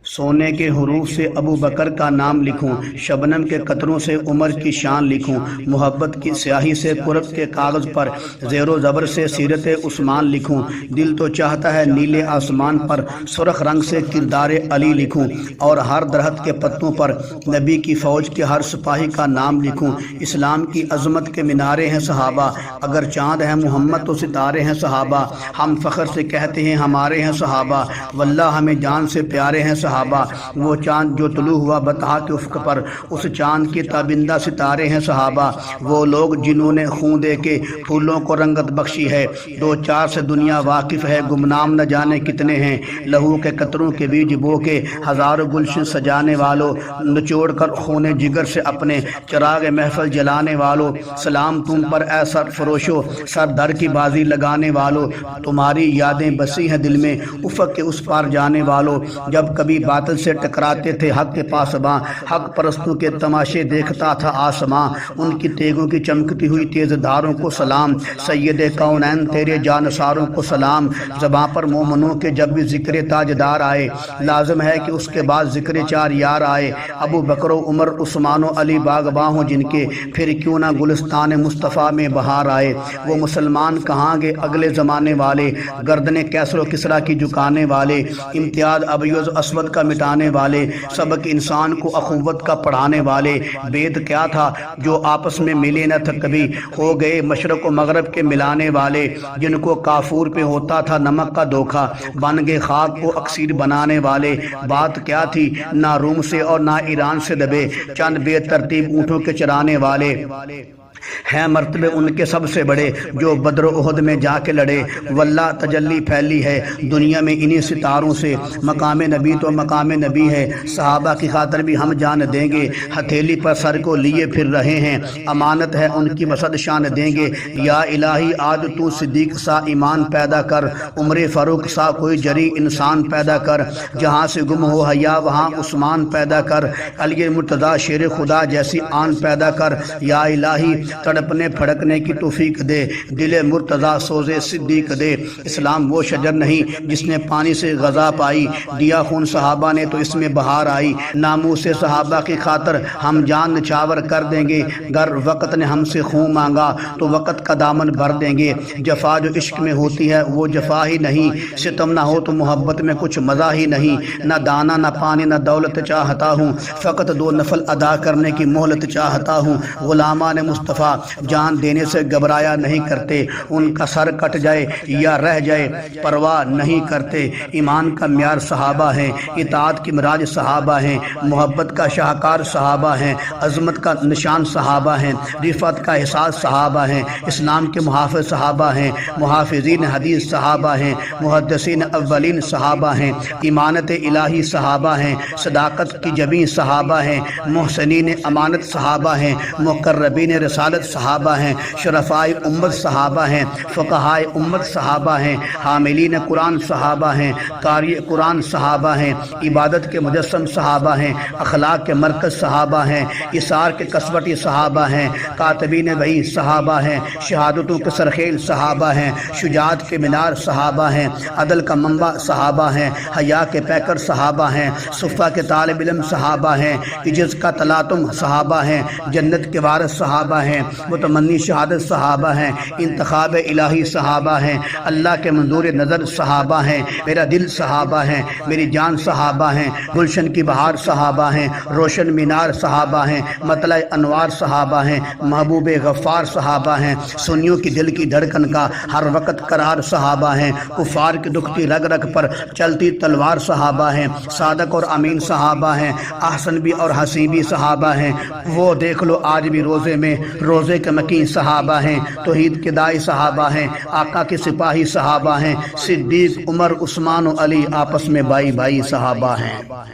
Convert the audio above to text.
सोने के हरूफ से अबू बकर का नाम लिखूं, शबनम के कतरों से उमर की शान लिखूं, मोहब्बत की स्याही से कुर्ब के कागज़ पर ज़ेरो ज़बर से सीरत उस्मान लिखूं। दिल तो चाहता है नीले आसमान पर सुर्ख रंग से किरदार अली लिखूं, और हर दरख्त के पत्तों पर नबी की फ़ौज के हर सिपाही का नाम लिखूं। इस्लाम की अज़मत के मीनारे हैं सहाबा, अगर चाँद है मोहम्मद तो सितारे हैं सहाबा। हम फ़ख्र से कहते हैं हमारे हैं सहाबा, वल्लाह हमें जान से प्यारे हैं सहाबा। वो चाँद जो तुलू हुआ बता के उफ़्क़ पर, उस चाँद के ताबिंदा सितारे हैं सहाबा। वो लोग जिन्होंने खून दे के फूलों को रंगत बख्शी है, दो चार से दुनिया वाकिफ़ है, गुमनाम न जाने कितने हैं। लहू के कतरों के बीज बो के हज़ारों गुलशन सजाने वालों, निचोड़ कर खूने जिगर से अपने चिराग महफल जलाने वालों, सलाम तुम पर ऐ सर फरोशो सर दर की बाजी लगाने वालों। तुम्हारी यादें बसी हैं दिल में उफ़क़ के उस पार जाने वालों। जब कभी बातिल से टकराते थे हक़ के पासबां, हक़ परस्तों के तमाशे देखता था आसमां। उनकी तेगों की चमकती हुई तेज़ धारों को सलाम, सैयदे कौनैन तेरे जानसारों को सलाम। ज़बां पर मोमनों के जब भी ज़िक्र ताजदार आए, लाज़िम है कि उसके बाद ज़िक्र चार यार आए। अबू बकर उमर उस्मान अली बागबां हों जिनके, फिर क्यों ना गुलिस्तान मुस्तफ़ा में बहार आए। वो मुसलमान कहाँ गए अगले ज़माने वाले, गर्दने कैसर किसरा की झुकाने वाले, इम्तियाज़ अबयज़ अस्वद का मिटाने वाले, सबक इंसान को अखुवत का पढ़ाने वाले। वेद क्या था जो आपस में मिले न थे कभी, हो गए मशरक़ व मगरब के मिलाने वाले। जिनको काफूर पे होता था नमक का धोखा, बन गए खाक को अक्सीर बनाने वाले। बात क्या थी ना रूम से और ना ईरान से दबे, चंद बेतरतीब ऊँटों के चराने वाले हैं मर्तबे उनके सबसे बड़े जो बद्र उहद में जाके लड़े। वल्लाह तजल्ली फैली है दुनिया में इन्हीं सितारों से, मकाम नबी तो मकाम नबी है, सहाबा की खातर भी हम जान देंगे। हथेली पर सर को लिए फिर रहे हैं, अमानत है उनकी मसद शान देंगे। या इलाही आज तू सिद्दीक सा ईमान पैदा कर, उम्र फ़ारूक सा कोई जरी इंसान पैदा कर। जहाँ से गुम हो हया वहाँ उस्मान पैदा कर, अली मुर्तज़ा शेर खुदा जैसी आन पैदा कर। या इलाही तड़पने फड़कने की तौफीक दे, दिले मुर्तज़ा सोज़े सिद्दीक दे। इस्लाम वो शजर नहीं जिसने पानी से गज़ा पाई, दिया खून सहाबा ने तो इसमें बहार आई। नामू से सहाबा की खातर हम जान निछावर कर देंगे, गर वक़्त ने हमसे खून मांगा तो वक़्त का दामन भर देंगे। जफ़ा जो इश्क में होती है वो जफ़ा ही नहीं, सितम ना हो तो मोहब्बत में कुछ मज़ा ही नहीं। न दाना न पानी न दौलत चाहता हूँ, फ़कत दो नफल अदा करने की मोहलत चाहता हूँ। ग़ुलामा ने मुस्तफ़ा जान देने से घबराया नहीं करते, उनका सर कट जाए या रह जाए परवाह नहीं करते। ईमान का म्यार सहाबा हैं, इताअत की मिराज सहाबा हैं, मोहब्बत का शाहकार सहाबा हैं, अज़मत का निशान सहाबा हैं, रिफ़त का एहसास सहाबा हैं, इस्लाम के मुहाफ़िज़ सहाबा हैं, मुहाफ़िज़ीन हदीस सहाबा हैं, मुहद्दिसीन अव्वलीन सहाबा हैं, इमानत इलाही सहाबा हैं, सदाकत की जबी सहाबा हैं, मुहसिनीन अमानत सहाबा हैं, मुक़र्रबीन रसालत सहाबा हैं, शरफ़ाए उम्मत सहाबा हैं, फ़क़हाए उम्मत सहाबा हैं, हामिलीन कुरान सहाबा हैं, कारी कुरान सहाबा हैं, इबादत के मुजस्सम सहाबा हैं, अखलाक के मरकज़ सहाबा हैं, इसार के कसवटी सहाबा हैं, कातबीन वही सहाबा हैं, शहादतों के सरखेल सहाबा हैं, शुजाअत के मीनार सहाबा हैं, अदल का मंबा सहाबा हैं, हया के पैकर सहाबा हैं, सुफ़ा के तालिब इल्म सहाबा हैं, इज्ज़ का तलातुम सहाबा हैं, जन्नत के वारिस सहाबा हैं, मुतमन्नी शहादत सहाबा हैं, इंतखाब इलाही सहाबा हैं, अल्लाह के मंजूर नज़र सहाबा हैं, मेरा दिल सहाबा हैं, मेरी जान सहाबा हैं, गुलशन की बहार सहाबा हैं, रोशन मीनार सहाबा हैं, मतला अनवार सहाबा हैं, महबूब गफ़ार सहाबा हैं, सुन्नियों की दिल की धड़कन का हर वक़्त करार सहाबा हैं, कुफ़ार की दुखती रग रग पर चलती तलवार सहाबा हैं, सादक और अमीन सहाबा हैं, अहसन भी और हसी भी सहाबा हैं। वो देख लो आज भी रोज़े में रोज़े के मकीन सहाबा हैं, तौहीद के दाई सहाबा हैं, आका के सिपाही सहाबा हैं, सिद्दीक उमर उस्मान अली आपस में भाई भाई सहाबा हैं।